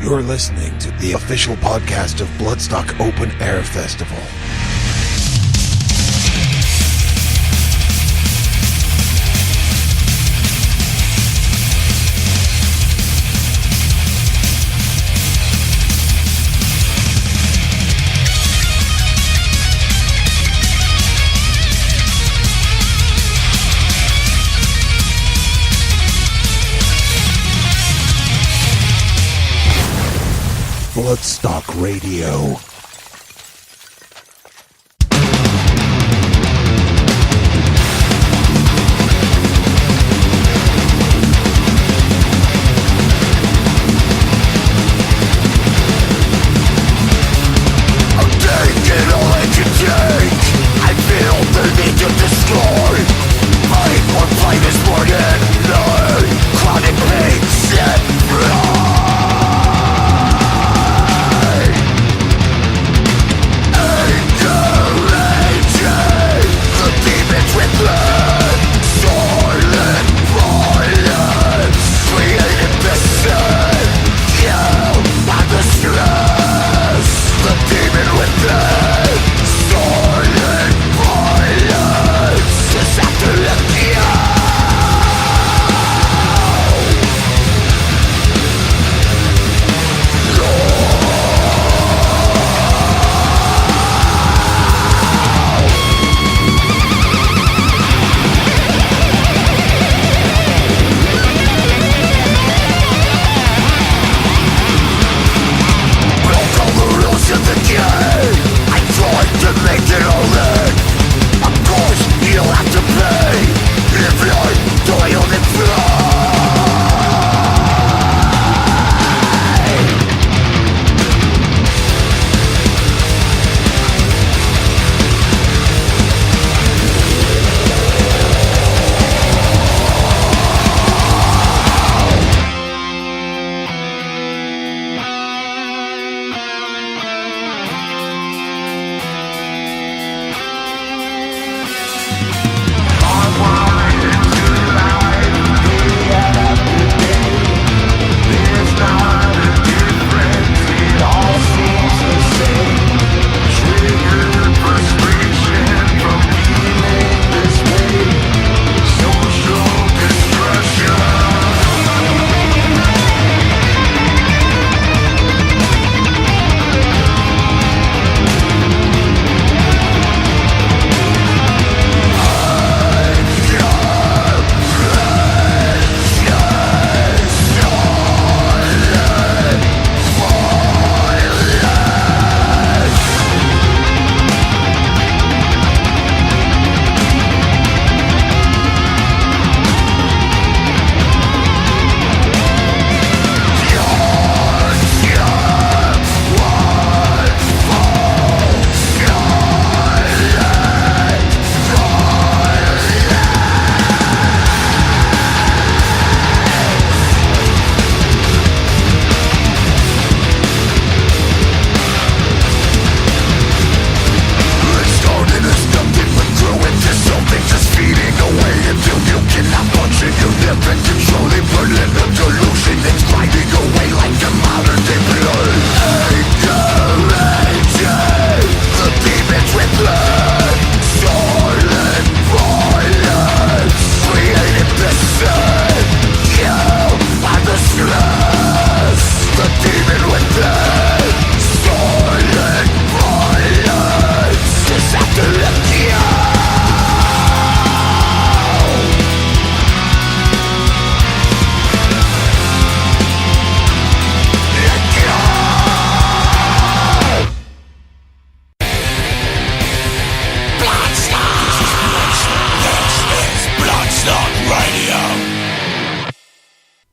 You're listening to the official podcast of Bloodstock Open Air Festival. Bloodstock Radio.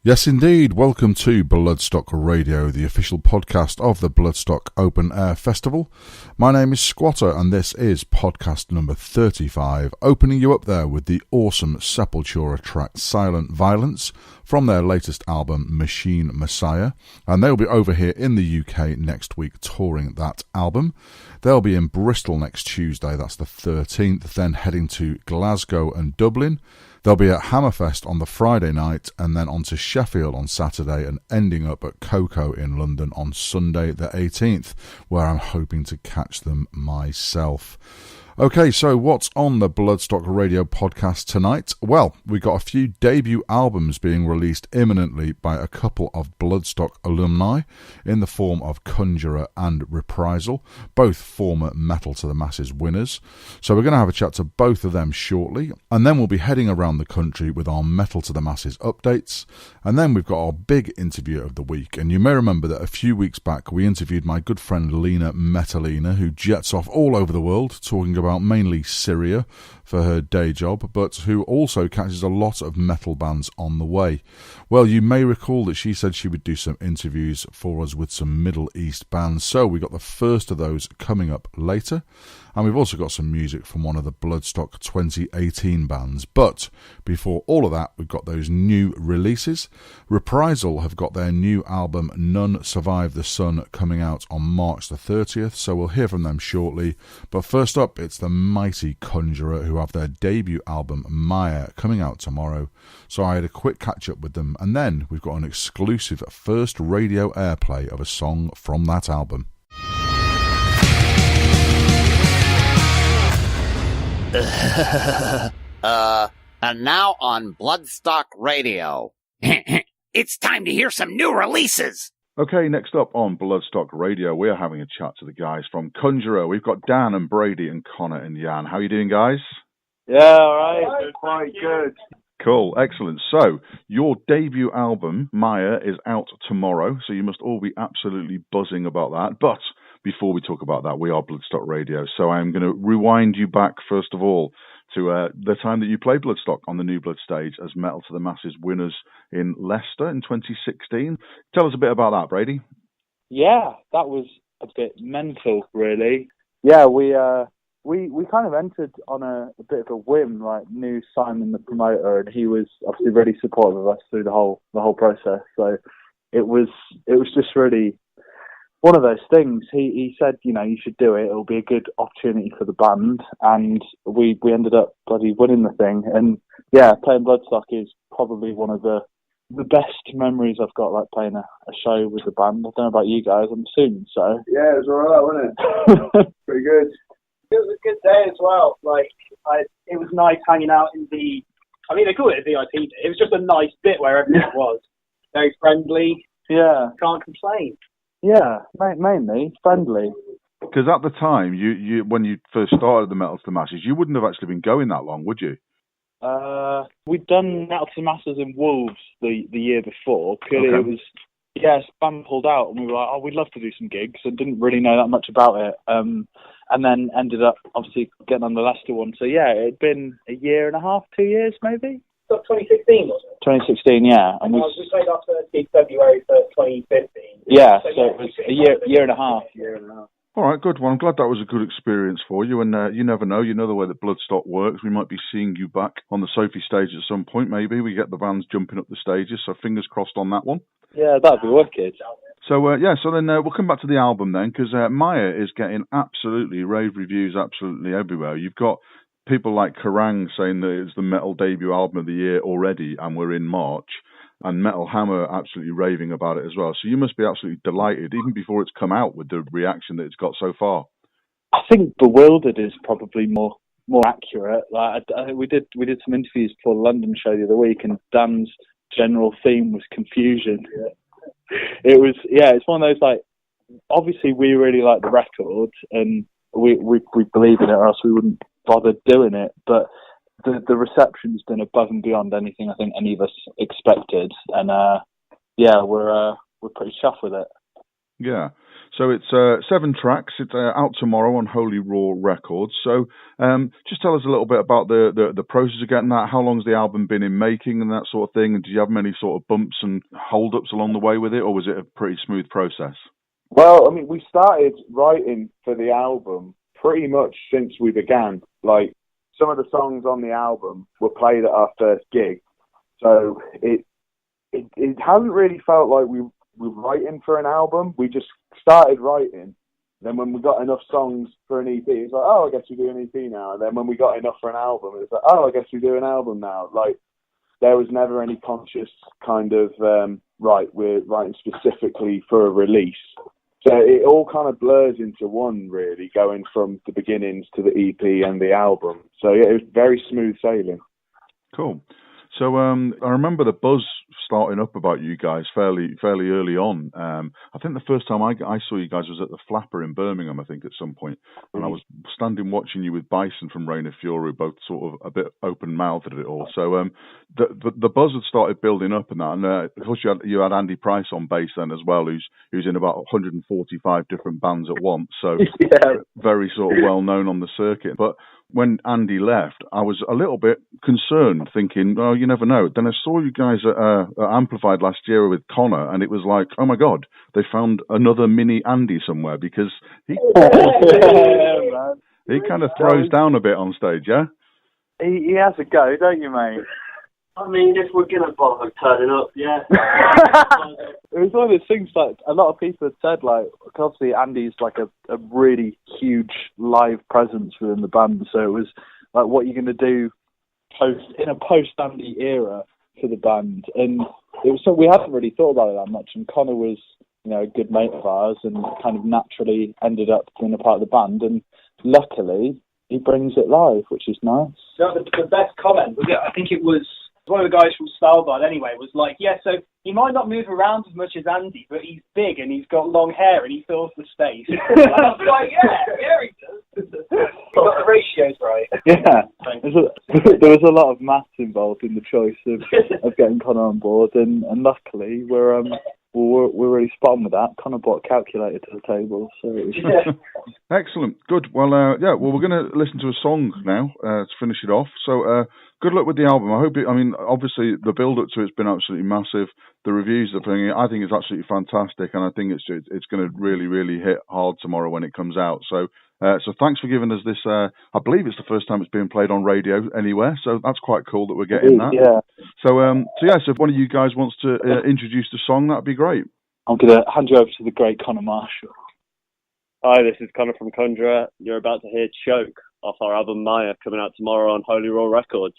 Yes, indeed. Welcome to Bloodstock Radio, the official podcast of the Bloodstock Open Air Festival. My name is Squatter, and this is podcast number 35, opening you up there with the awesome Sepultura track Silent Violence from their latest album Machine Messiah, and they'll be over here in the UK next week touring that album. They'll be in Bristol next Tuesday, that's the 13th, then heading to Glasgow and Dublin, They'll be at Hammerfest on the Friday night, and then on to Sheffield on Saturday, and ending up at Coco in London on Sunday the 18th, where I'm hoping to catch them myself. Okay, so what's on the Bloodstock Radio podcast tonight? Well, we got a few debut albums being released imminently by a couple of Bloodstock alumni in the form of Conjurer and Reprisal, both former Metal to the Masses winners. So we're going to have a chat to both of them shortly, and then we'll be heading around the country with our Metal to the Masses updates, and then we've got our big interview of the week. And you may remember that a few weeks back we interviewed my good friend Lena Metalina, who jets off all over the world talking about mainly Syria for her day job, but who also catches a lot of metal bands on the way. Well, you may recall that she said she would do some interviews for us with some Middle East bands, so we got the first of those coming up later, and we've also got some music from one of the Bloodstock 2018 bands. But before all of that, we've got those new releases. Reprisal have got their new album None Survive the Sun coming out on March the 30th, so we'll hear from them shortly. But first up, it's the mighty Conjurer, who have their debut album Maya coming out tomorrow. So I had a quick catch up with them, and then we've got an exclusive first radio airplay of a song from that album. And now on Bloodstock Radio. It's time to hear some new releases. Okay, next up on Bloodstock Radio, we're having a chat to the guys from Conjurer. We've got Dan and Brady and Connor and Jan. How are you doing, guys? Yeah, all right. Quite good. Cool, excellent. So, your debut album, Maya, is out tomorrow, so you must all be absolutely buzzing about that. But before we talk about that, we are Bloodstock Radio, so I'm going to rewind you back, first of all, to the time that you played Bloodstock on the New Blood stage as Metal to the Masses winners in Leicester in 2016. Tell us a bit about that, Brady. Yeah, that was a bit mental, really. Yeah, we kind of entered on a bit of a whim, like knew Simon, the promoter, and he was obviously really supportive of us through the whole process. So it was just really one of those things. He said, you should do it. It'll be a good opportunity for the band, and we ended up bloody winning the thing. And yeah, playing Bloodstock is probably one of the best memories I've got, like playing a show with the band. I don't know about you guys. I'm assuming so. Yeah, it was alright, wasn't it? Pretty good. It was a good day as well. It was nice hanging out in they call it a VIP day. It was just a nice bit where everyone was. Very friendly. Yeah. Can't complain. Yeah, mainly friendly. Because at the time, you when you first started the Metal to the Masses, you wouldn't have actually been going that long, would you? We'd done Metal to the Masses in Wolves the year before. Purely okay. It was, band pulled out, and we were like, oh, we'd love to do some gigs, and didn't really know that much about it. And then ended up, obviously, getting on the Leicester one. So, yeah, it'd been a year and a half, 2 years, maybe? 2016, wasn't it? 2016, yeah. And we played our first gig February 2015. Yeah, so it was a year and a half. All right, good. Well, I'm glad that was a good experience for you. And you never know. You know the way that Bloodstock works. We might be seeing you back on the Sophie stage at some point, maybe. We get the bands jumping up the stages, so fingers crossed on that one. Yeah, that'd be wicked. So, so then we'll come back to the album then, because Maya is getting absolutely rave reviews absolutely everywhere. You've got people like Kerrang saying that it's the metal debut album of the year already, and we're in March, and Metal Hammer absolutely raving about it as well. So you must be absolutely delighted, even before it's come out, with the reaction that it's got so far. I think bewildered is probably more accurate. Like we did some interviews for the London show the other week, and Dan's general theme was confusion. Yeah. It was, it's one of those, like, obviously we really like the record, and we believe in it, or else we wouldn't bother doing it, but the reception's been above and beyond anything I think any of us expected, and we're pretty chuffed with it. Yeah, so it's 7 tracks. It's out tomorrow on Holy Raw Records. So just tell us a little bit about the process of getting that. How long's the album been in making and that sort of thing? And do you have many sort of bumps and hold-ups along the way with it, or was it a pretty smooth process? Well, I mean, we started writing for the album pretty much since we began. Like, some of the songs on the album were played at our first gig. So it hasn't really felt like we were writing for an album. We just started writing, Then when we got enough songs for an EP, it's like, oh, I guess we do an EP now. And then when we got enough for an album, it's like, oh, I guess we do an album now. Like, there was never any conscious kind of, right, we're writing specifically for a release. So it all kind of blurs into one, really, going from the beginnings to the EP and the album. So yeah, it was very smooth sailing. Cool. So I remember the buzz starting up about you guys fairly early on. I think the first time I saw you guys was at the Flapper in Birmingham, I think, at some point. And I was standing watching you with Bison from Reign of Fury, both sort of a bit open-mouthed at it all. So the buzz had started building up and that. And of course you had Andy Price on bass then as well, who's in about 145 different bands at once. So very sort of well-known on the circuit. But when Andy left, I was a little bit concerned, thinking, oh, you never know. Then I saw you guys at Amplified last year with Connor, and it was like, oh my God, they found another mini Andy somewhere, because he kind of throws down a bit on stage, yeah? He has a go, don't you, mate? I mean, if we're going to bother turning up, yeah. It was one of those things, like, a lot of people had said, like, obviously Andy's like a really huge live presence within the band, so it was like, what are you going to do in a post-Andy era for the band? And it was so we hadn't really thought about it that much, and Connor was, you know, a good mate of ours and kind of naturally ended up being a part of the band, and luckily he brings it live, which is nice. So the best comment was, I think it was one of the guys from Stylebud anyway, was like, yeah, so he might not move around as much as Andy, but he's big and he's got long hair and he fills the space. And I was like, yeah, he does. He got the ratios right. Yeah, there was a lot of maths involved in the choice of getting Connor on board, and luckily we're really spot on with that. Connor brought a calculator to the table, so Excellent, good. Well, we're going to listen to a song now to finish it off. So, good luck with the album. Obviously the build up to it's been absolutely massive. The reviews are putting it, I think it's absolutely fantastic, and I think it's going to really, really hit hard tomorrow when it comes out. So thanks for giving us this. I believe it's the first time it's being played on radio anywhere, so that's quite cool that we're getting that. Yeah. So if one of you guys wants to introduce the song, that'd be great. I'm going to hand you over to the great Connor Marshall. Hi, this is Connor from Conjurer. You're about to hear Choke off our album Maya, coming out tomorrow on Holy Roll Records.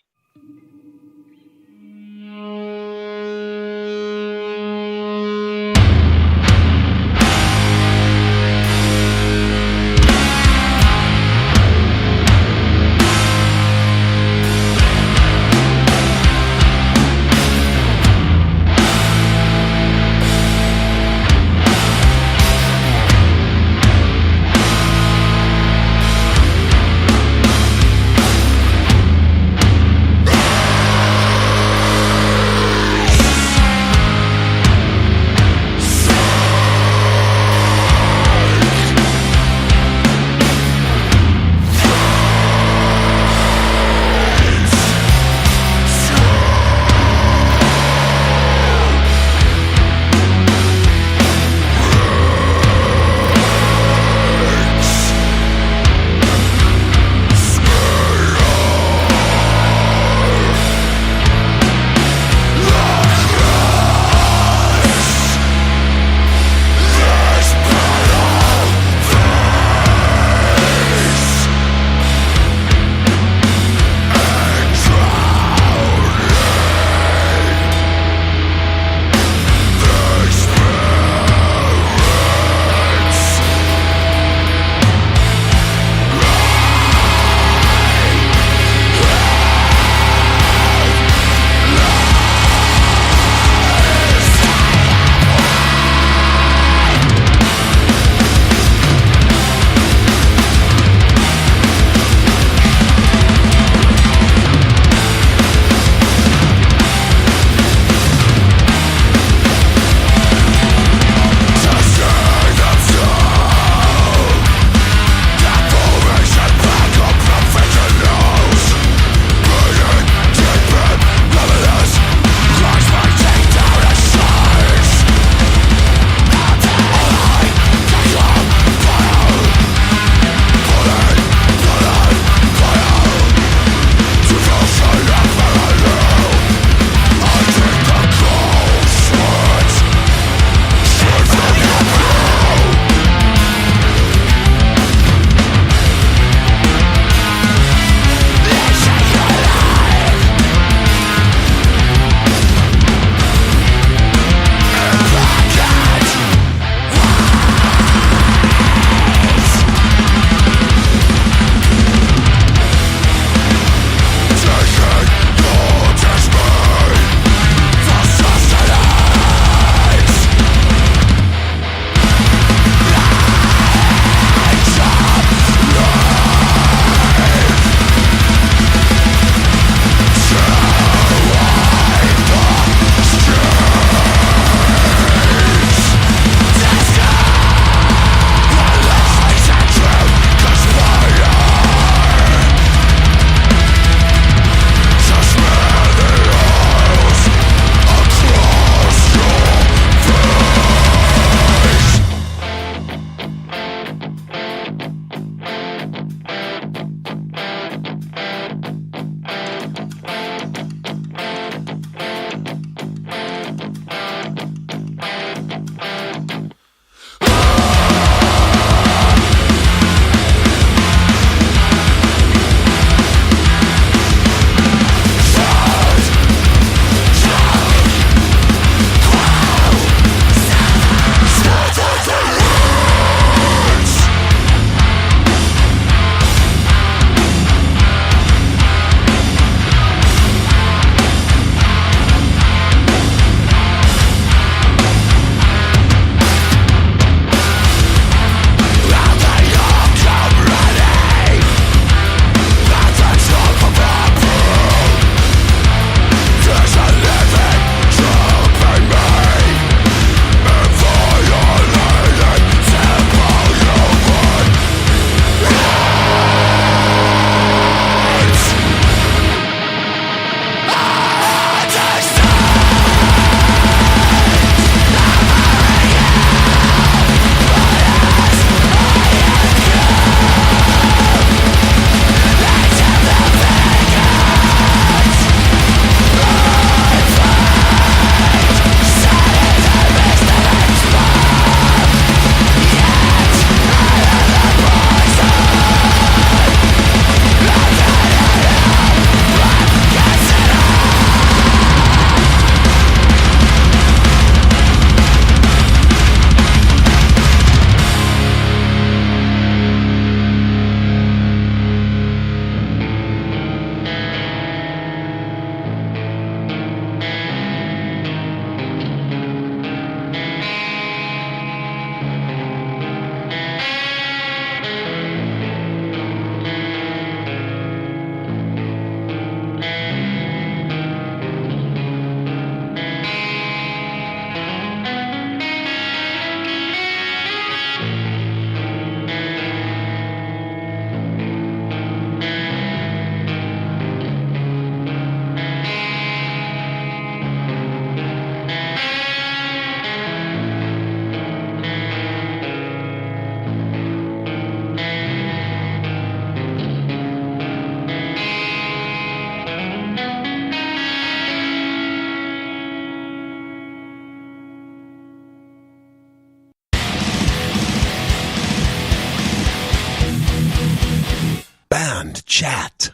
chat.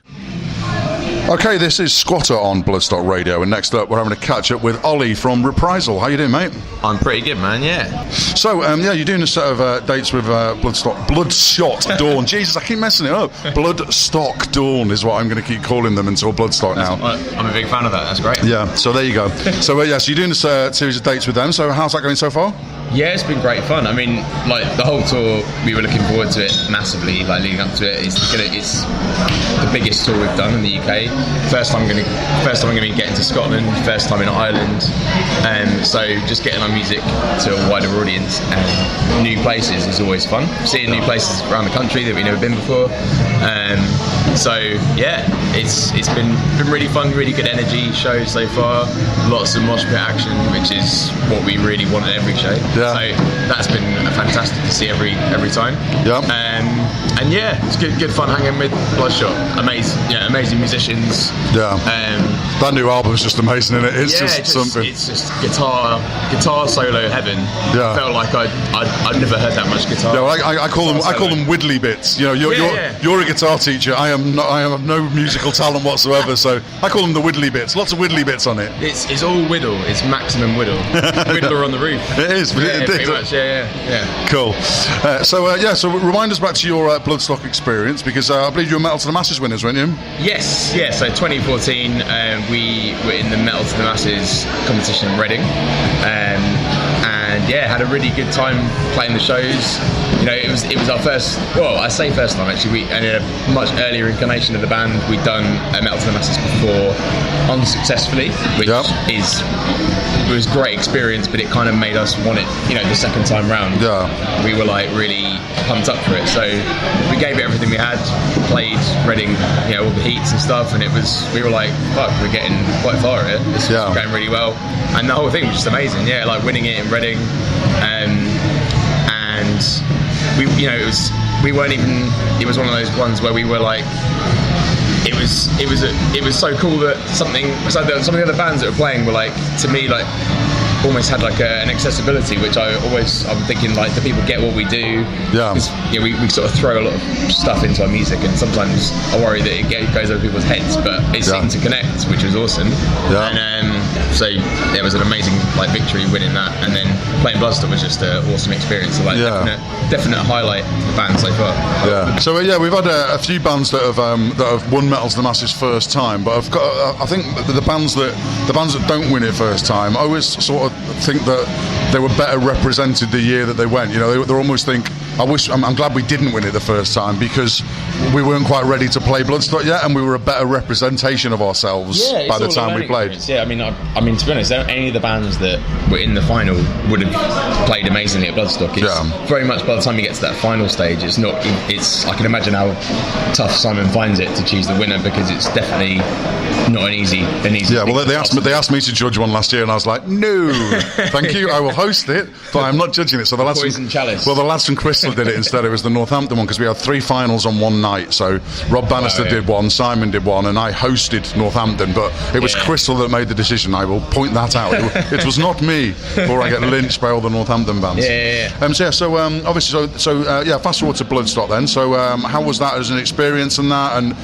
Okay, this is Squatter on Bloodstock Radio, and next up we're having a catch up with Ollie from Reprisal. How you doing, mate? I'm pretty good, man, yeah. So, you're doing a set of dates with Bloodshot Dawn. Jesus, I keep messing it up. Bloodstock Dawn is what I'm going to keep calling them until Bloodstock now. I'm a big fan of that, that's great. Yeah, so there you go. So, so you're doing this series of dates with them, so how's that going so far? Yeah, it's been great fun. I mean, like, the whole tour, we were looking forward to it massively, like, leading up to it. It's the biggest tour we've done in the UK. First time I'm going to be getting to Scotland, first time in Ireland. So just getting our music to a wider audience and new places is always fun. Seeing new places around the country that we've never been before. So yeah, it's been really fun, really good energy show so far. Lots of mosh pit action, which is what we really want at every show. Yeah. So that's been fantastic to see every time. Yeah. And yeah, it's good fun hanging with Bloodshot. Amazing musicians. Yeah. That new album's just amazing, isn't it? It's just something. It's just guitar solo heaven. Yeah. I felt like I'd never heard that much guitar. Yeah, well, I call them widdly bits. You know, you're a guitar teacher. I have no musical talent whatsoever, so I call them the widdly bits. Lots of widdly bits on it. It's all whittle. It's maximum whittle. Whittler on the roof. It is. Yeah, pretty much. Yeah. Cool. So remind us back to your Bloodstock experience, because I believe you were Metal to the Masses winners, weren't you? Yes. Yeah. So 2014, we were in the Metal to the Masses competition in Reading, and yeah, had a really good time playing the shows. You know, it was our first. Well, I say first time actually. And in a much earlier incarnation of the band, we'd done a Metal to the Masses before, unsuccessfully, which was a great experience, but it kind of made us want it, you know, the second time round. Yeah. We were like really pumped up for it, so we gave it everything we had, played Reading, you know, all the heats and stuff, and we were like, fuck, we're getting quite far here. This is going really well, and the whole thing was just amazing. Yeah, like winning it in Reading, and we, you know, it was one of those ones where we were like, it was so cool that some of the other bands that were playing were like, to me, like almost had like an accessibility, which I'm thinking, like, do people get what we do? Yeah. You know, we sort of throw a lot of stuff into our music, and sometimes I worry that it goes over people's heads, but it seemed to connect, which was awesome. Yeah. And so it was an amazing like victory winning that, and then playing Bloodstock was just an awesome experience. So, like, definite highlight of the band so far. Yeah. So we've had a few bands that have won Metal to the Masses first time, but I think the bands that don't win it first time, I always sort of think that they were better represented the year that they went. You know, they almost think, I'm glad we didn't win it the first time, because we weren't quite ready to play Bloodstock yet, and we were a better representation of ourselves by the time we played. Yeah, I mean, to be honest, any of the bands that were in the final would have played amazingly at Bloodstock. It's very much, by the time you get to that final stage, I can imagine how tough Simon finds it to choose the winner, because it's definitely not an easy. Yeah, well, they asked me to judge one last year, and I was like, no, thank you, I will host it, but I'm not judging it. So the lads from Crystal did it instead. It was the Northampton one, because we had 3 finals on one night. So Rob Bannister did one, Simon did one, and I hosted Northampton, but it was Crystal that made the decision. I will point that out. It was not me, before I get lynched by all the Northampton bands. Obviously, fast forward to Bloodstock then. So how was that as an experience, and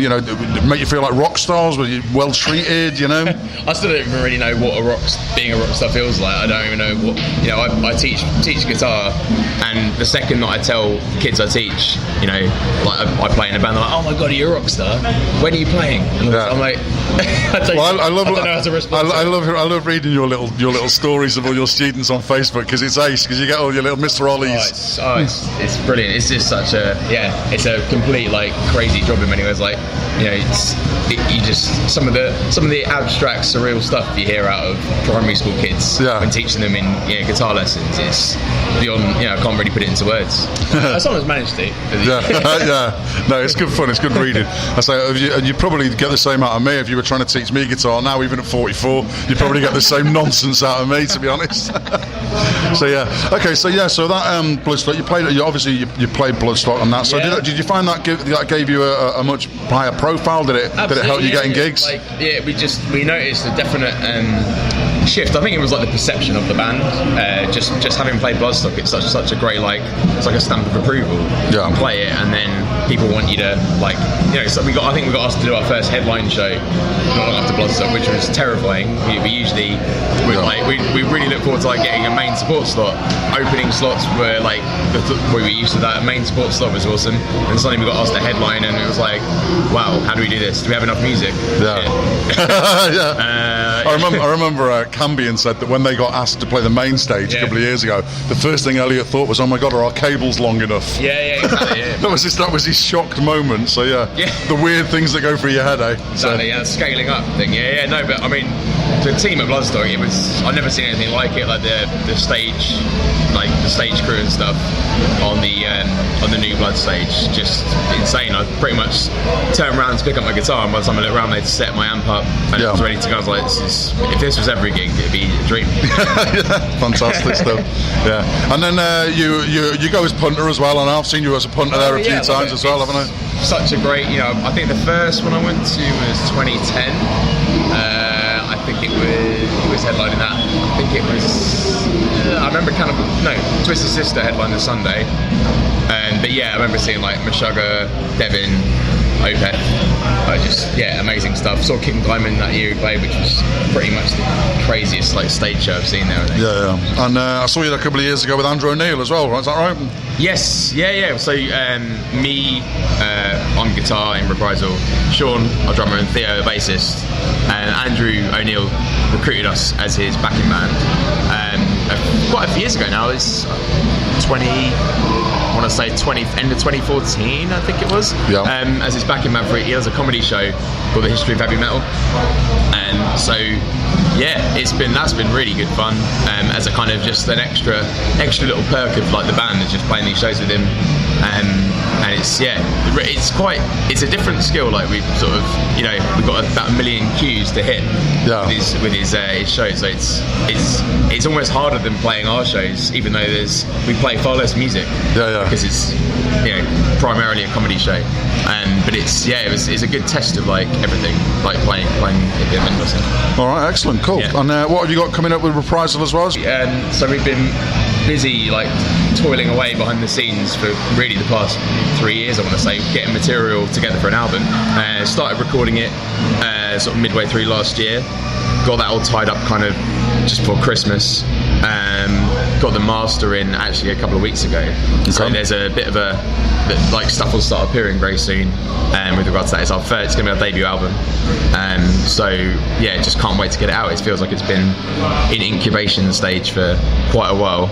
you know, make you feel like rock stars? Were you well treated? You know, I still don't even really know what being a rock star feels like. I don't even know what, you know. I teach guitar, and the second that I tell kids I teach, you know, like I play in a band, they're like, oh my god, are you a rock star? When are you playing? And I'm like, I don't know how to respond. I love reading your little stories of all your students on Facebook, because it's ace, because you get all your little Mr. Ollies. It's brilliant. It's just such it's a complete like crazy job in many ways. Like, you know, you just some of the abstract, surreal stuff you hear out of primary school kids when teaching them in, you know, guitar lessons. It's beyond, you know, I can't really put it into words. Someone's managed to. No, it's good fun. It's good reading. I say, and you probably get the same out of me if you were trying to teach me guitar now, even at 44. You probably get the same nonsense out of me, to be honest. So that Bloodstock, you played Bloodstock on that. So did you find that gave you a much higher profile? Did it help you getting gigs? Like, we noticed a definite shift. I think it was like the perception of the band. Just having played Bloodstock, it's such a great, like, it's like a stamp of approval. Yeah. You play it, and then people want you to so I think we got asked to do our first headline show not long after Bloodstock, which was terrifying. We really look forward to getting a main support slot. Opening slots were we were used to that. Main support slot was awesome, and suddenly we got asked to headline, and it was like, wow, how do we do this? Do we have enough music? Yeah. I remember Cambion said that when they got asked to play the main stage a couple of years ago, the first thing Elliot thought was, oh my god, are our cables long enough? Yeah, exactly. Yeah. that was his shocked moment. So the weird things that go through your head, eh? Exactly, scaling up thing. No, but I mean, the team at Bloodstock, I've never seen anything like it. Like the stage, the stage crew and stuff on the new Blood stage, just insane. I pretty much turned around to pick up my guitar, and by the time I looked around, they'd set my amp up and it was ready to go. I was like, if this was every gig, it'd be a dream. Fantastic stuff. Yeah, and then you go as punter as well, and I've seen you as a punter there a few times as well, haven't I? Such a great, I think the first one I went to was 2010. I think it was headlining that. I think it was. I remember Twisted Sister headlined the Sunday, but I remember seeing Meshuggah, Devin, Opeth. Amazing stuff. Saw King Diamond that year he played, which was pretty much the craziest stage show I've seen there. I think. Yeah. And I saw you a couple of years ago with Andrew O'Neill as well, right? Is that right? Yes, yeah. So me on guitar in Reprisal, Sean, our drummer, and Theo, the bassist, and Andrew O'Neill recruited us as his backing band quite a few years ago now. It's end of 2014, I think it was. Yeah. As his backing band for it, he has a comedy show called The History of Heavy Metal, and so that's been really good fun. As a kind of just an extra little perk of the band is just playing these shows with him, and it's a different skill. We sort of we've got about 1 million cues to hit with his shows, so it's almost harder than playing our shows, even though we play far less music because it's primarily a comedy show, but it's a good test of everything, playing a bit of interesting. All right, excellent, cool. And what have you got coming up with Reprisal as well? So we've been busy toiling away behind the scenes for really the past 3 years, I want to say, getting material together for an album. Started recording it sort of midway through last year, got that all tied up kind of just before Christmas. Got the master in actually a couple of weeks ago. Okay. So there's a bit of stuff will start appearing very soon with regards to that. It's going to be our debut album, just can't wait to get it out. It feels like it's been in incubation stage for quite a while,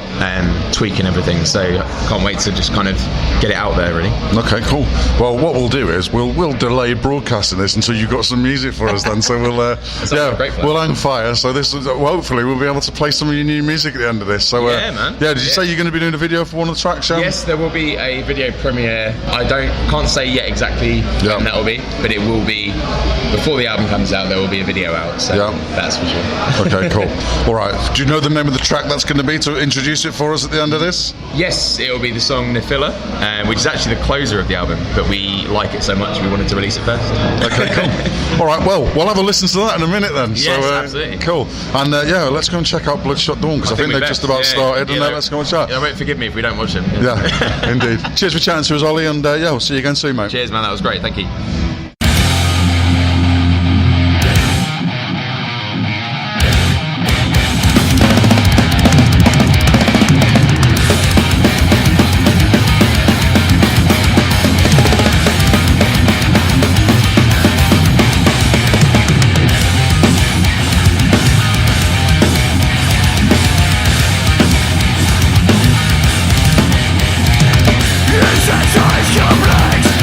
tweaking everything, so can't wait to just kind of get it out there, really. Okay, cool. Well, what we'll do is we'll delay broadcasting this until you've got some music for us then, so we'll hang fire, so this hopefully we'll be able to play some of your new music at the end of this. So man. Did you say you're going to be doing a video for one of the tracks? Yes, there will be a video premiere. I can't say yet exactly when that will be, but it will be before the album comes out. There will be a video out, so that's for sure. Okay, cool. All right, do you know the name of the track that's going to be to introduce it for us at the end of this? Yes, it will be the song Nefilla, which is actually the closer of the album, but we like it so much we wanted to release it first. Okay, cool. All right, well, we'll have a listen to that in a minute then. Yes, absolutely. Cool. And let's go and check out Bloodshot Dawn, because I think they've just about started, and let's go and chat. Yeah, won't forgive me if we don't watch them. Yeah, indeed. Cheers for chatting to us, Ollie, and we'll see you again soon, mate. Cheers, man, that was great, thank you.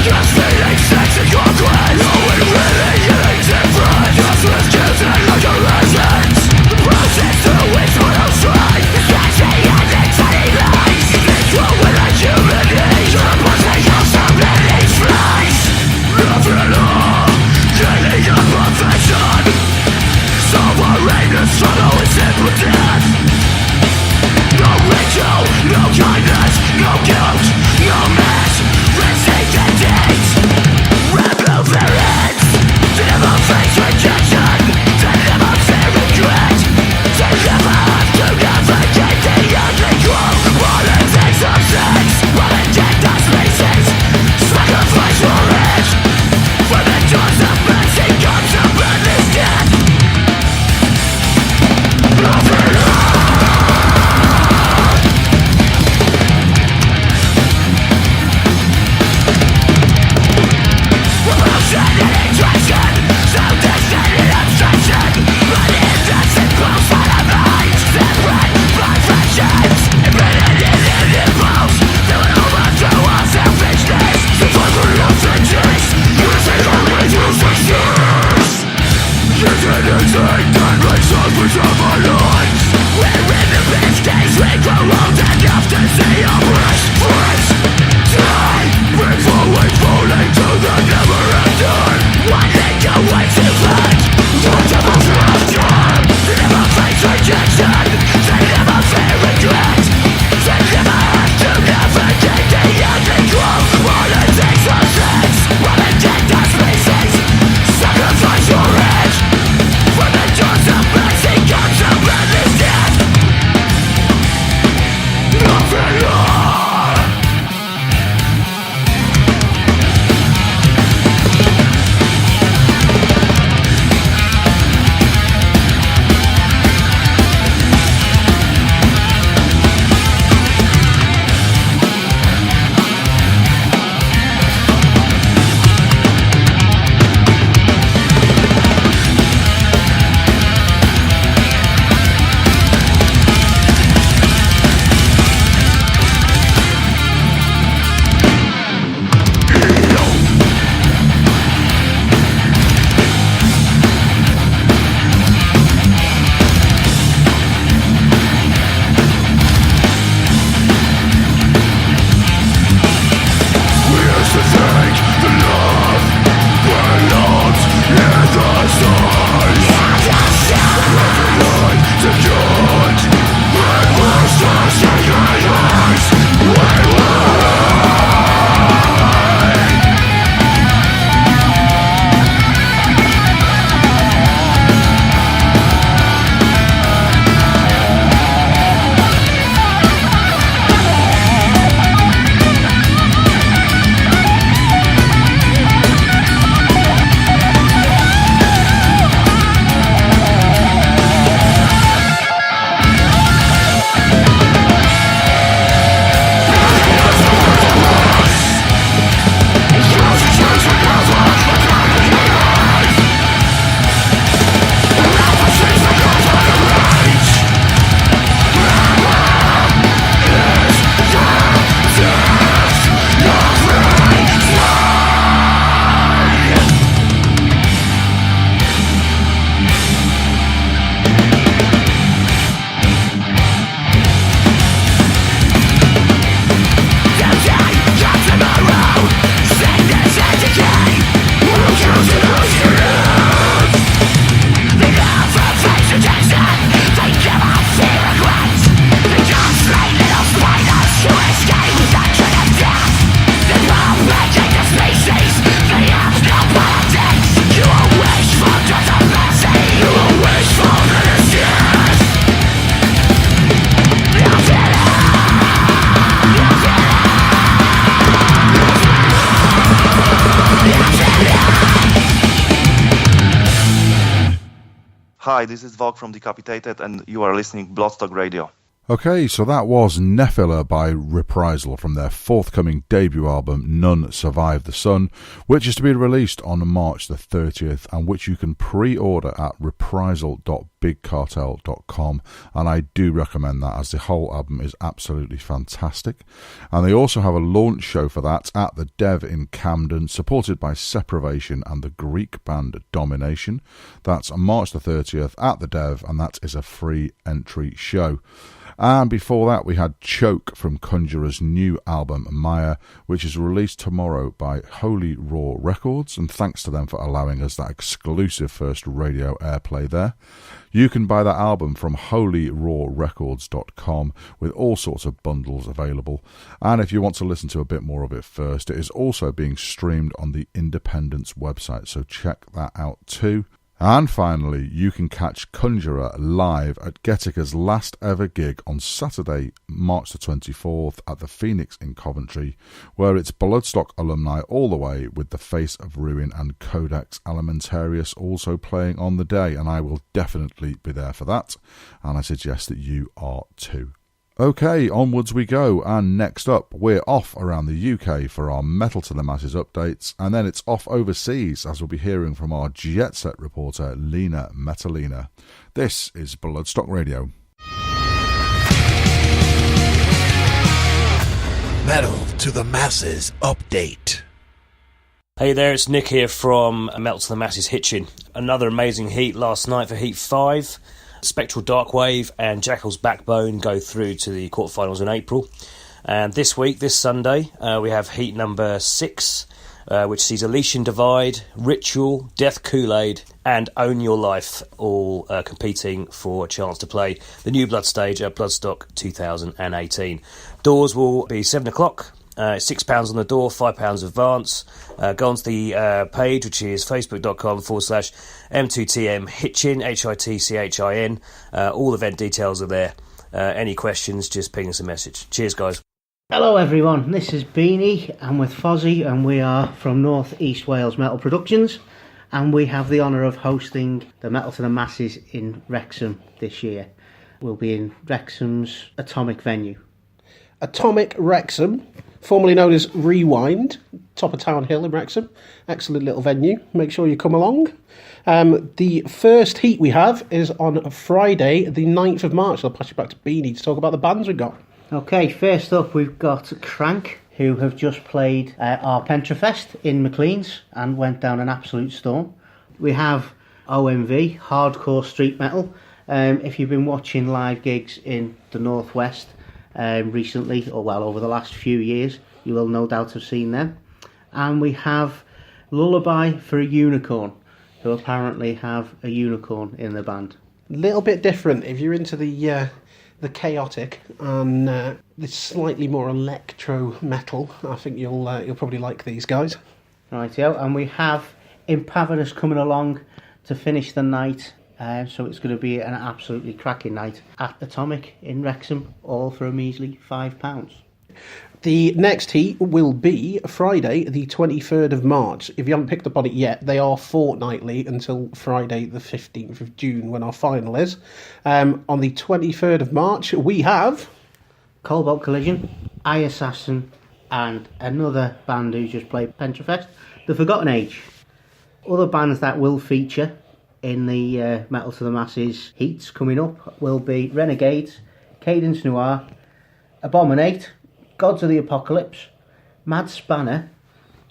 Just feeling sex in your grave. face rejection, Hi, this is Vog from Decapitated, and you are listening Bloodstock Radio. Okay, so that was Nephila by Reprisal from their forthcoming debut album None Survive the Sun, which is to be released on March the 30th and which you can pre-order at reprisal.bigcartel.com, and I do recommend that as the whole album is absolutely fantastic. And they also have a launch show for that at the Dev in Camden, supported by Sepravation and the Greek band Domination. That's March the 30th at the Dev, and that is a free entry show. And before that we had Choke from Conjurer's new album Maya, which is released tomorrow by Holy Raw Records, and thanks to them for allowing us that exclusive first radio airplay there. You can buy that album from holyrawrecords.com with all sorts of bundles available, and if you want to listen to a bit more of it first, it is also being streamed on the Independence website, so check that out too. And finally, you can catch Conjurer live at Gettica's last ever gig on Saturday, March the 24th at the Phoenix in Coventry, where it's Bloodstock alumni all the way with The Face of Ruin and Codex Alimentarius also playing on the day, and I will definitely be there for that, and I suggest that you are too. Okay, onwards we go, and next up we're off around the UK for our Metal to the Masses updates, and then it's off overseas as we'll be hearing from our Jet Set reporter Lena Metalina. This is Bloodstock Radio. Metal to the Masses update. Hey there, it's Nick here from Metal to the Masses Hitchin. Another amazing heat last night for Heat 5. Spectral Darkwave and Jackal's Backbone go through to the quarterfinals in April. And this week, this Sunday, we have Heat number 6, which sees Elysian Divide, Ritual, Death Kool-Aid and Own Your Life all competing for a chance to play the new Blood stage at Bloodstock 2018. Doors will be 7 o'clock. £6 on the door, £5 advance. Go onto the page, which is facebook.com/M2TM Hitchin, HITCHIN. All event details are there. Any questions, just ping us a message. Cheers, guys. Hello, everyone. This is Beanie. I'm with Fozzie, and we are from North East Wales Metal Productions. And we have the honour of hosting the Metal to the Masses in Wrexham this year. We'll be in Wrexham's Atomic venue. Atomic Wrexham, formerly known as Rewind, top of Town Hill in Wrexham. Excellent little venue. Make sure you come along. The first heat we have is on Friday, the 9th of March. I'll pass you back to Beanie to talk about the bands we've got. Okay, first up we've got Crank, who have just played our Pentrafest in McLean's and went down an absolute storm. We have OMV, Hardcore Street Metal. If you've been watching live gigs in the Northwest recently, or well over the last few years, you will no doubt have seen them. And we have Lullaby for a Unicorn, who apparently have a unicorn in the band. Little bit different if you're into the chaotic and the slightly more electro metal. I think you'll probably like these guys. Rightio, and we have Impavidus coming along to finish the night. So it's going to be an absolutely cracking night at Atomic in Wrexham, all for a measly £5. The next heat will be Friday, the 23rd of March. If you haven't picked up on it yet, they are fortnightly until Friday, the 15th of June, when our final is. On the 23rd of March, we have Cobalt Collision, Eye Assassin, and another band who just played Pentrafest, The Forgotten Age. Other bands that will feature in the Metal to the Masses heats coming up will be Renegades, Cadence Noir, Abominate, Gods of the Apocalypse, Mad Spanner,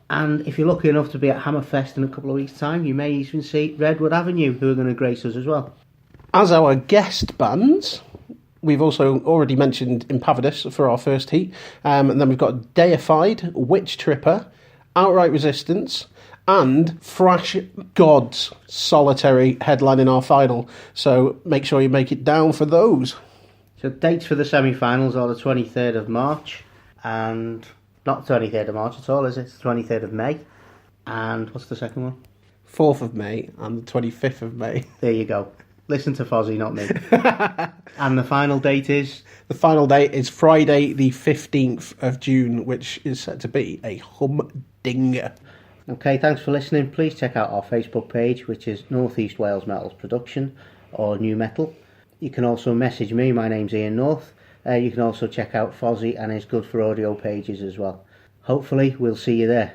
and if you're lucky enough to be at Hammerfest in a couple of weeks' time, you may even see Redwood Avenue, who are going to grace us as well. As our guest bands, we've also already mentioned Impavidus for our first heat, and then we've got Deified, Witch Tripper, Outright Resistance, and Thrash Gods Solitary headlining our final. So make sure you make it down for those. So dates for the semi-finals are the 23rd of March, and not the 23rd of March at all, is it? It's the 23rd of May. And what's the second one? 4th of May and the 25th of May. There you go. Listen to Fozzie, not me. And the final date is? The final date is Friday the 15th of June, which is set to be a humdinger. Okay, thanks for listening. Please check out our Facebook page, which is North East Wales Metals Production, or New Metal. You can also message me, my name's Ian North. You can also check out Fozzie and his Good for Audio pages as well. Hopefully, we'll see you there.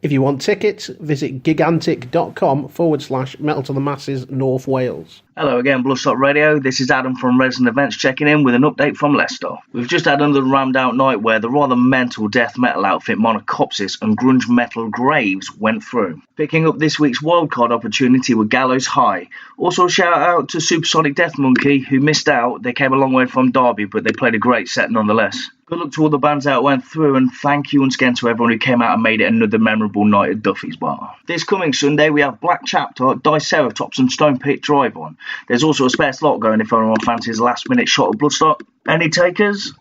If you want tickets, visit gigantic.com/Metal to the Masses North Wales. Hello again, Bloodstock Radio. This is Adam from Resident Events checking in with an update from Leicester. We've just had another rammed out night where the rather mental death metal outfit Monocopsis and grunge metal Graves went through. Picking up this week's wildcard opportunity with Gallows High. Also shout out to Supersonic Death Monkey, who missed out. They came a long way from Derby, but they played a great set nonetheless. Good luck to all the bands that went through, and thank you once again to everyone who came out and made it another memorable night at Duffy's Bar. This coming Sunday we have Black Chapter, Diceratops and Stone Pit Drive on. There's also a spare slot going if anyone fancies a last minute shot of Bloodstock. Any takers?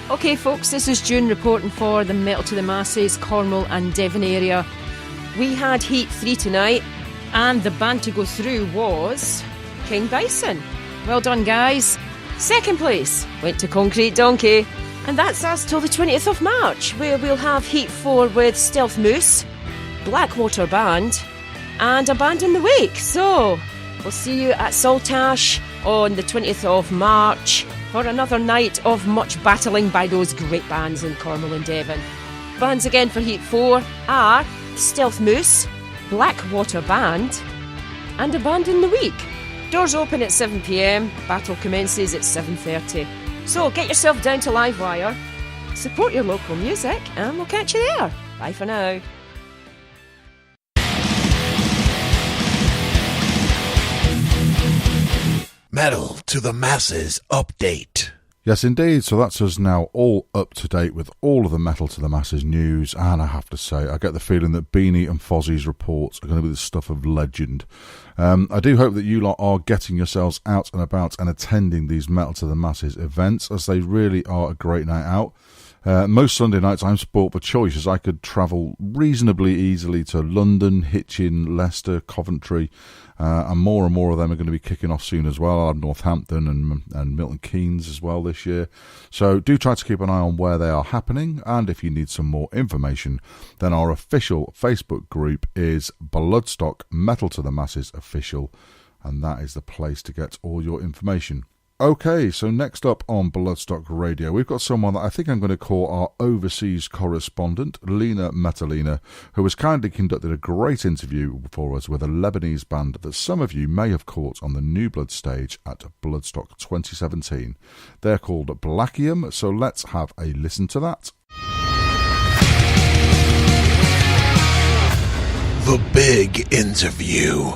Okay folks, this is June reporting for the Metal to the Masses, Cornwall and Devon area. We had Heat 3 tonight, and the band to go through was King Bison. Well done guys. Second place went to Concrete Donkey, and that's us till the 20th of March, where we'll have Heat 4 with Stealth Moose, Blackwater Band and a band in the wake. So we'll see you at Saltash on the 20th of March for another night of much battling by those great bands in Cornwall and Devon. Bands again for Heat 4 are Stealth Moose, Blackwater Band and a band in the week. Doors open at 7 p.m, battle commences at 7:30. So get yourself down to Livewire, support your local music, and we'll catch you there. Bye for now. Metal to the Masses update. Yes, indeed. So that's us now all up to date with all of the Metal to the Masses news. And I have to say, I get the feeling that Beanie and Fozzie's reports are going to be the stuff of legend. I do hope that you lot are getting yourselves out and about and attending these Metal to the Masses events, as they really are a great night out. Most Sunday nights I'm spoilt for choice, as I could travel reasonably easily to London, Hitchin, Leicester, Coventry, and more of them are going to be kicking off soon as well. I'll have Northampton and Milton Keynes as well this year. So do try to keep an eye on where they are happening, and if you need some more information, then our official Facebook group is Bloodstock Metal to the Masses Official, and that is the place to get all your information. Okay, so next up on Bloodstock Radio, we've got someone that I think I'm going to call our overseas correspondent, Lena Metalina, who has kindly conducted a great interview for us with a Lebanese band that some of you may have caught on the New Blood stage at Bloodstock 2017. They're called Blackium, so let's have a listen to that. The Big Interview.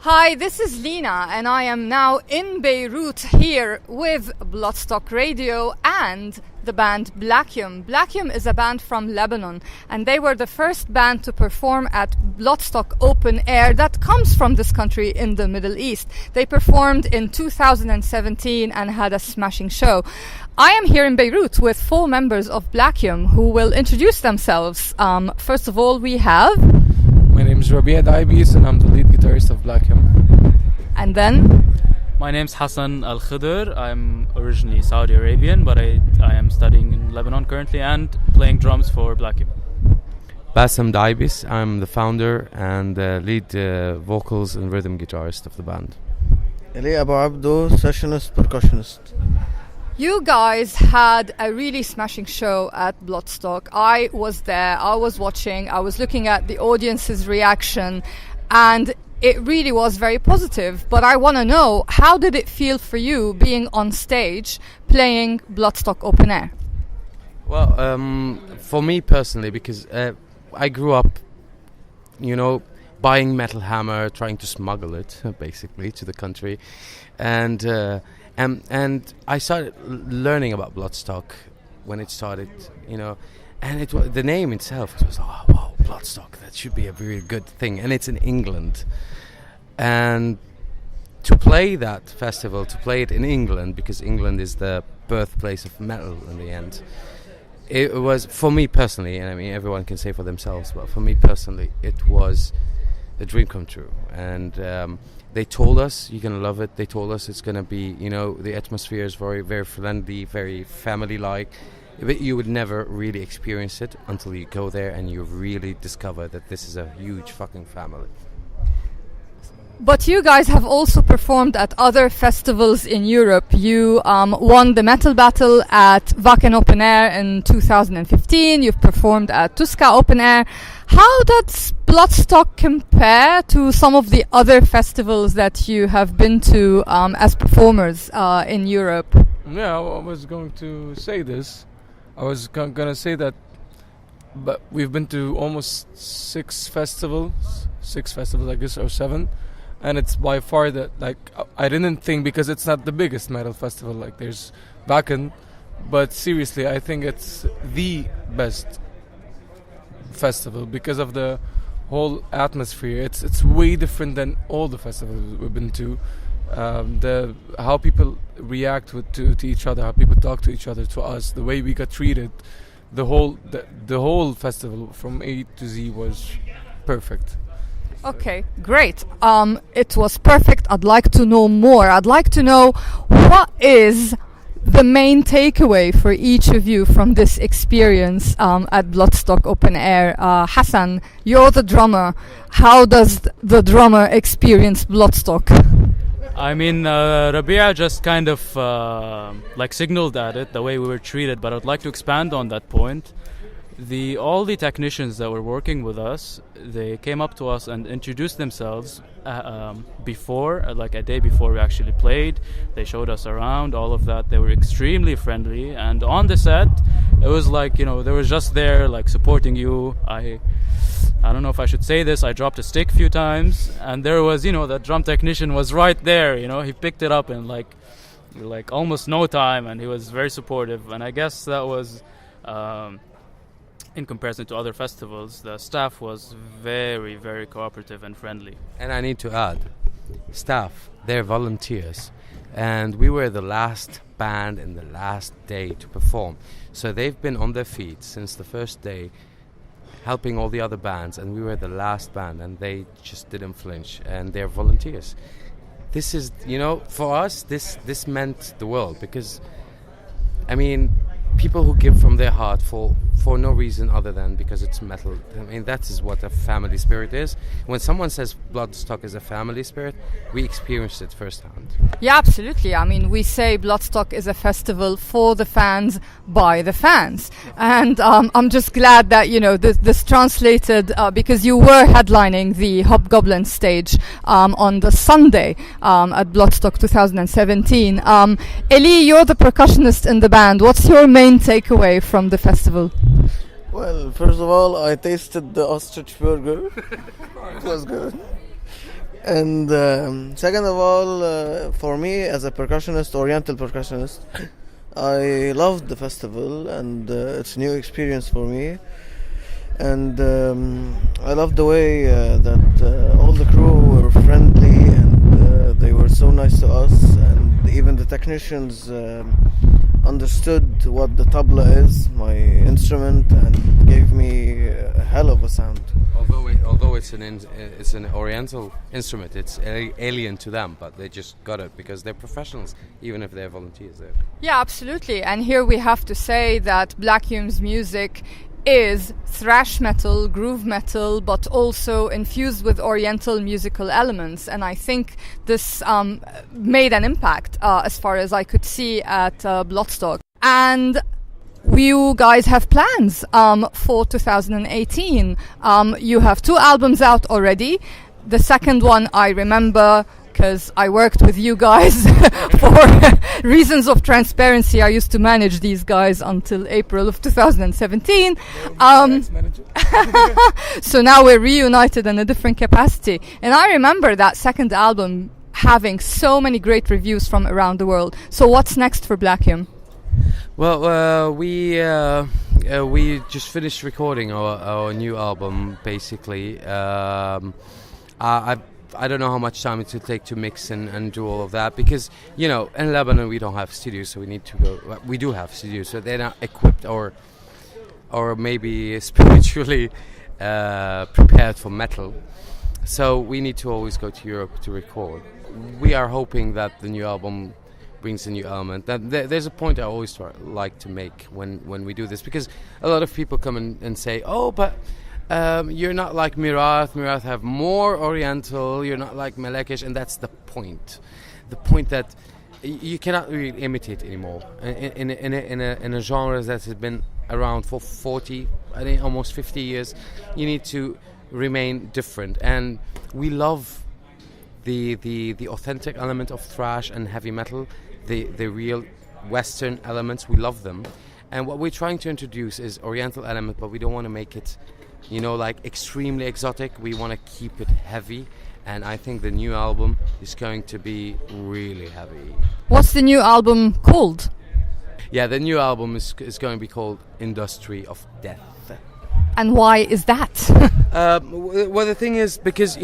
Hi, this is Lina, and I am now in Beirut here with Bloodstock Radio and the band Blackium. Blackium is a band from Lebanon, and they were the first band to perform at Bloodstock Open Air that comes from this country in the Middle East. They performed in 2017 and had a smashing show. I am here in Beirut with 4 members of Blackium who will introduce themselves. First of all, we have... My name is Rabia Daibis and I'm the lead guitarist of Blackium. And then? My name is Hassan Al Khidr. I'm originally Saudi Arabian, but I am studying in Lebanon currently and playing drums for Blackium. Bassem Daibis. I'm the founder and lead vocals and rhythm guitarist of the band. Ali Abu Abdo, sessionist, percussionist. You guys had a really smashing show at Bloodstock. I was there, I was watching, I was looking at the audience's reaction, and it really was very positive. But I want to know, how did it feel for you being on stage playing Bloodstock Open Air? Well, for me personally, because I grew up, buying Metal Hammer, trying to smuggle it, basically, to the country. And I started learning about Bloodstock when it started, and it was the name itself. It was, oh, wow, Bloodstock, that should be a very good thing. And it's in England. And to play that festival, to play it in England, because England is the birthplace of metal in the end, it was, for me personally, and I mean, everyone can say for themselves, but for me personally, it was a dream come true. And they told us, you're going to love it. They told us it's going to be, the atmosphere is very, very friendly, very family-like. But you would never really experience it until you go there and you really discover that this is a huge fucking family. But you guys have also performed at other festivals in Europe. You won the Metal Battle at Wacken Open Air in 2015. You've performed at Tuska Open Air. How does Bloodstock compare to some of the other festivals that you have been to as performers in Europe? Yeah, I was going to say this. I was going to say that, but we've been to almost 6 festivals, I guess, or 7. And it's by far that, I didn't think, because it's not the biggest metal festival, there's Wacken, but seriously, I think it's the best festival because of the whole atmosphere. It's way different than all the festivals we've been to. How people react to each other, how people talk to each other, to us, the way we got treated, the whole festival from A to Z was perfect. Okay, great. It was perfect. I'd like to know more. I'd like to know, what is the main takeaway for each of you from this experience at Bloodstock Open Air? Hassan, you're the drummer. How does the drummer experience Bloodstock? I mean, Rabia just kind of signaled at it, the way we were treated, but I'd like to expand on that point. All the technicians that were working with us, they came up to us and introduced themselves before, a day before we actually played. They showed us around, all of that. They were extremely friendly, and on the set, it was they were just there, supporting you. I don't know if I should say this, I dropped a stick a few times, and there was, the drum technician was right there, he picked it up in like almost no time, and he was very supportive. And I guess that was, in comparison to other festivals, the staff was very, very cooperative and friendly. And I need to add, staff, they're volunteers, and we were the last band in the last day to perform. So they've been on their feet since the first day, helping all the other bands, and we were the last band, and they just didn't flinch, and they're volunteers. This is, for us, this meant the world, because, I mean, people who give from their heart for no reason other than because it's metal. I mean, that is what a family spirit is. When someone says Bloodstock is a family spirit, we experienced it firsthand. Yeah, absolutely. I mean, we say Bloodstock is a festival for the fans, by the fans. And I'm just glad that, this translated, because you were headlining the Hobgoblin stage on the Sunday at Bloodstock 2017. Eli, you're the percussionist in the band. What's your main takeaway from the festival? Well, first of all, I tasted the ostrich burger. It was good. And second of all, for me as a percussionist, Oriental percussionist, I loved the festival, and it's a new experience for me. And I loved the way that all the crew were friendly, and they were so nice to us, and even the technicians understood what the tabla is, my instrument, and gave me a hell of a sound. Although it's an Oriental instrument, it's alien to them, but they just got it because they're professionals, even if they're volunteers there. Yeah, absolutely. And here we have to say that Blackhume's music is thrash metal, groove metal, but also infused with Oriental musical elements. And I think this made an impact as far as I could see at Bloodstock. And you guys have plans for 2018. You have 2 albums out already. The second one I remember because I worked with you guys for reasons of transparency. I used to manage these guys until April of 2017. So now we're reunited in a different capacity. And I remember that second album having so many great reviews from around the world. So what's next for Blackhume? Well, we just finished recording our new album, basically. I don't know how much time it will take to mix and do all of that, because, in Lebanon we don't have studios, so we need to go. We do have studios, so they're not equipped or maybe spiritually prepared for metal. So we need to always go to Europe to record. We are hoping that the new album brings a new element. There's a point I always like to make when we do this, because a lot of people come and say, "Oh, but you're not like Mirath. Mirath have more Oriental. You're not like Melekish," and that's the point. The point that you cannot really imitate anymore in a genre that has been around for 40, I think almost 50 years. You need to remain different, and we love the authentic element of thrash and heavy metal, the real Western elements. We love them, and what we're trying to introduce is Oriental element, but we don't want to make it, like extremely exotic. We want to keep it heavy, and I think the new album is going to be really heavy. What's the new album called? Yeah, the new album is going to be called Industry of Death. And why is that? Well, the thing is, because,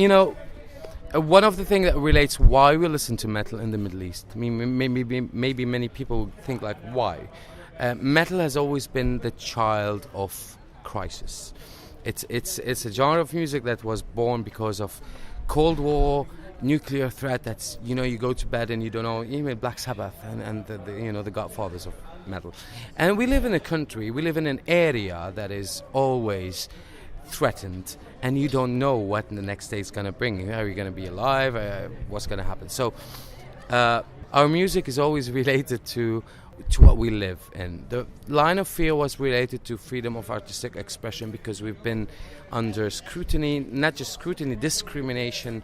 one of the things that relates why we listen to metal in the Middle East, I mean, maybe many people think like, why? Metal has always been the child of crisis. It's a genre of music that was born because of Cold War, nuclear threat. That's, you go to bed and you don't know, even Black Sabbath and the godfathers of metal. And we live in a country, we live in an area that is always threatened, and you don't know what the next day is going to bring. Are you going to be alive? What's going to happen? So our music is always related to what we live in. The Line of Fear was related to freedom of artistic expression, because we've been under scrutiny, not just scrutiny, discrimination,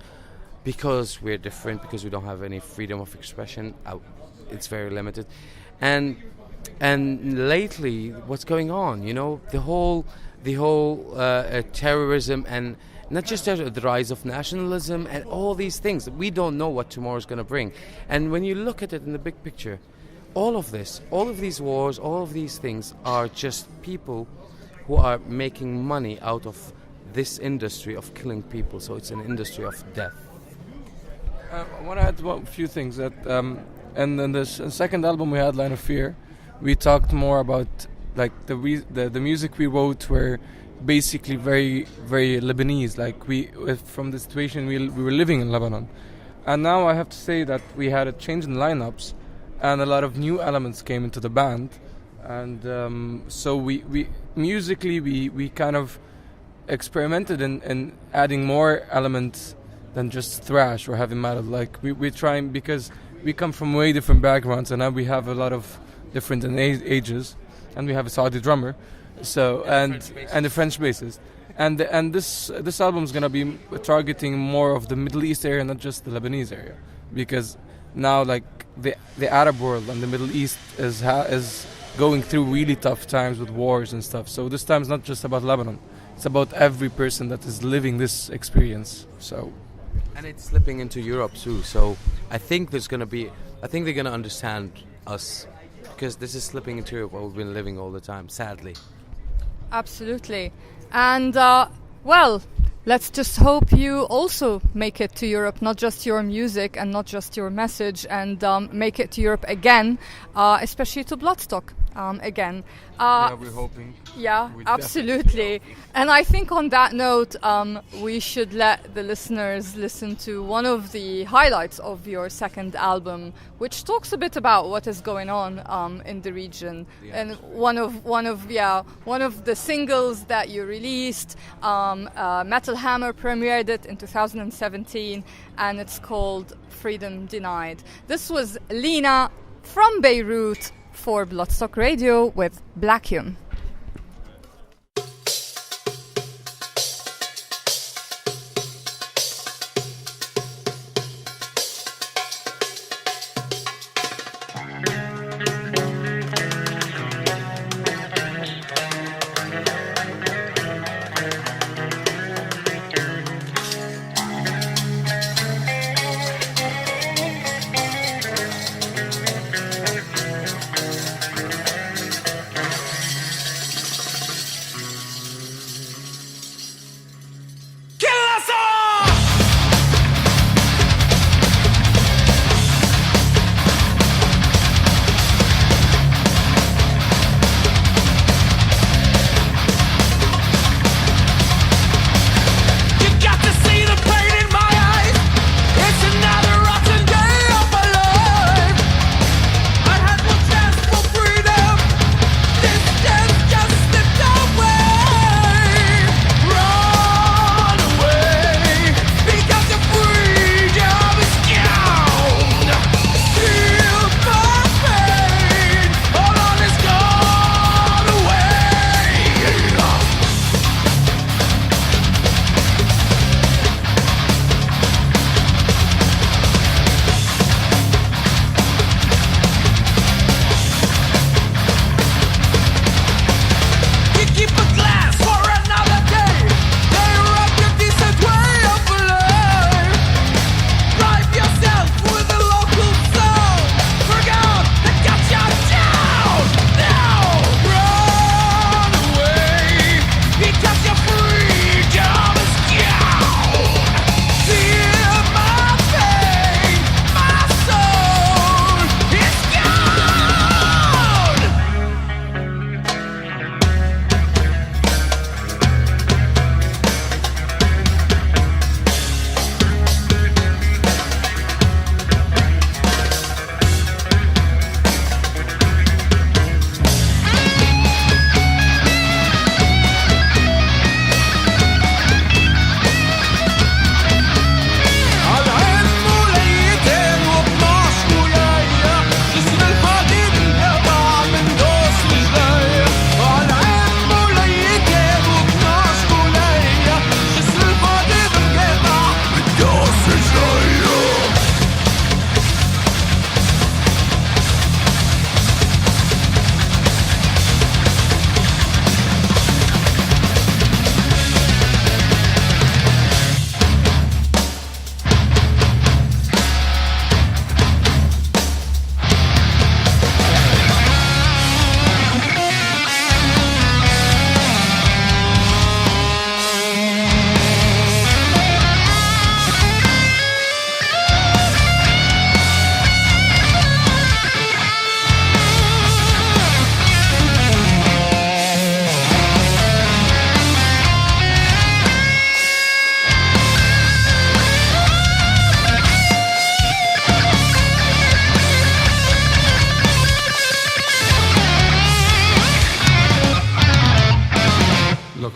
because we're different, because we don't have any freedom of expression. It's very limited. And lately, what's going on? The whole the whole terrorism and not just the rise of nationalism and all these things. We don't know what tomorrow is going to bring. And when you look at it in the big picture, all of this, all of these wars, all of these things are just people who are making money out of this industry of killing people. So it's an industry of death. I want to add a few things. That and then the second album we had, Line of Fear, we talked more about like the music we wrote were basically very, very Lebanese. Like from the situation we were living in Lebanon, and now I have to say that we had a change in lineups, and a lot of new elements came into the band, and so we musically we kind of experimented in adding more elements than just thrash or heavy metal. Like we're trying, because we come from way different backgrounds, and now we have a lot of different ages, and we have a Saudi drummer, so and the French bassist, and this album is gonna be targeting more of the Middle East area, not just the Lebanese area, because now like the Arab world and the Middle East is going through really tough times with wars and stuff. So this time it's not just about Lebanon. It's about every person that is living this experience. So, and it's slipping into Europe too. So I think they're going to understand us, because this is slipping into Europe where we've been living all the time, sadly. Absolutely. And well, let's just hope you also make it to Europe, not just your music and not just your message, and make it to Europe again, especially to Bloodstock again. Yeah, we're hoping. Yeah, absolutely. And I think on that note, we should let the listeners listen to one of the highlights of your second album, which talks a bit about what is going on in the region. And one of the singles that you released, Metal Hammer premiered it in 2017, and it's called Freedom Denied. This was Lina from Beirut for Bloodstock Radio with Blackium.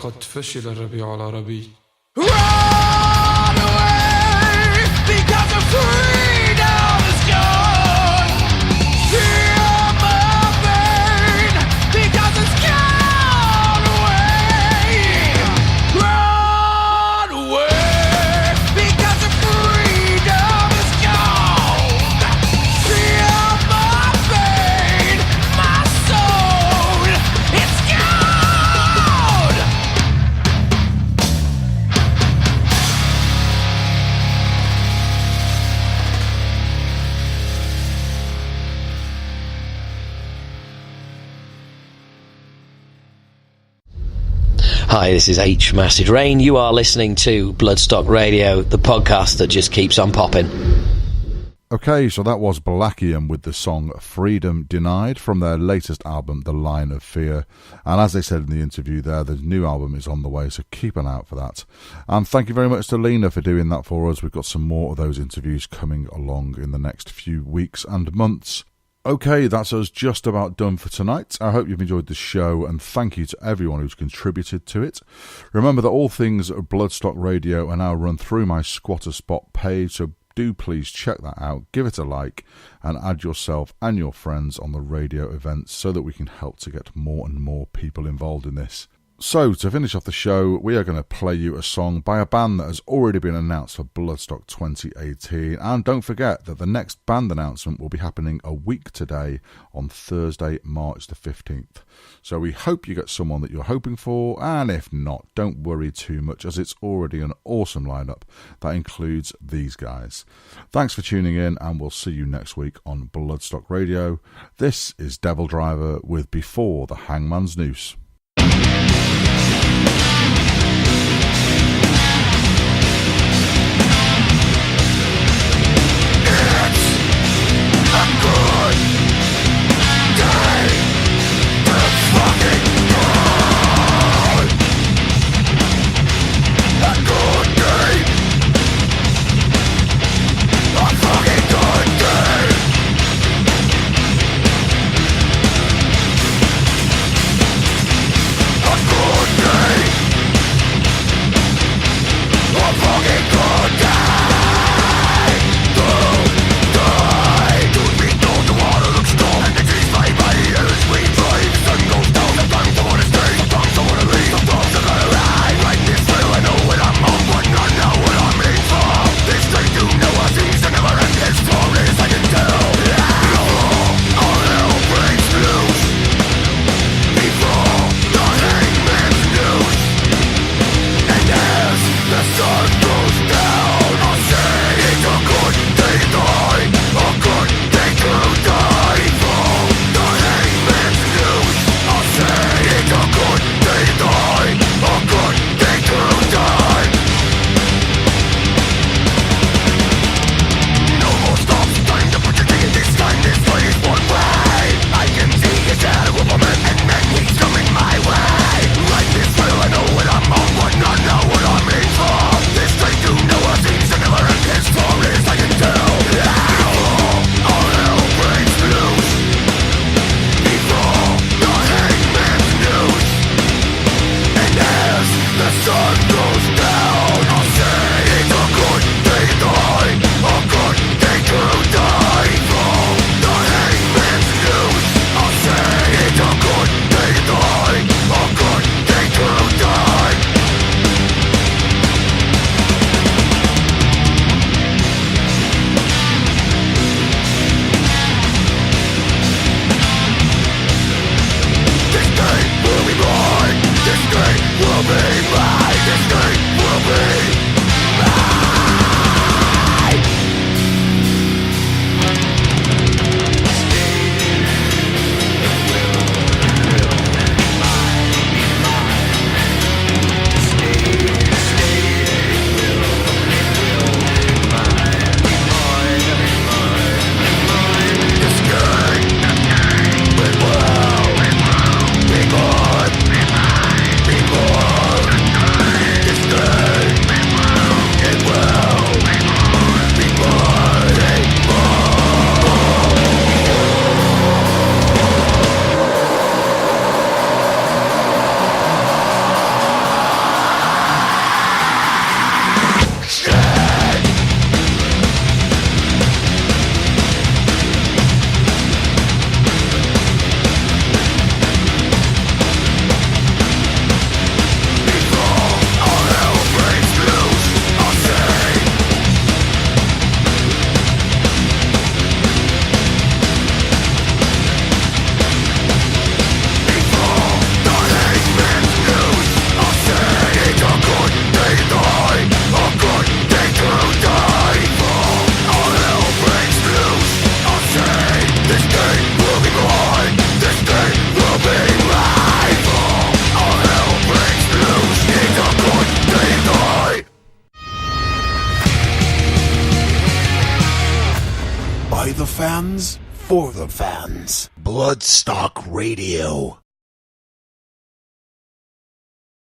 لقد فشل الربيع العربي. Run away because of freedom is gone. Hear my pain because it's gone away. Run away because of freedom is gone. Hear my pain, my soul, it's gone. Hi, this is H. Mastered Rain. You are listening to Bloodstock Radio, the podcast that just keeps on popping. Okay, so that was Blackium with the song Freedom Denied from their latest album, The Line of Fear. And as they said in the interview there, the new album is on the way, so keep an eye out for that. And thank you very much to Lena for doing that for us. We've got some more of those interviews coming along in the next few weeks and months. Okay, that's us just about done for tonight. I hope you've enjoyed the show, and thank you to everyone who's contributed to it. Remember that all things Bloodstock Radio are now run through my Squatter Spot page, so do please check that out, give it a like, and add yourself and your friends on the radio events so that we can help to get more and more people involved in this. So, to finish off the show, we are going to play you a song by a band that has already been announced for Bloodstock 2018. And don't forget that the next band announcement will be happening a week today on Thursday, March the 15th. So we hope you get someone that you're hoping for, and if not, don't worry too much, as it's already an awesome lineup that includes these guys. Thanks for tuning in, and we'll see you next week on Bloodstock Radio. This is Devil Driver with Before the Hangman's Noose. Fucking good day. fans, for the fans. Bloodstock Radio.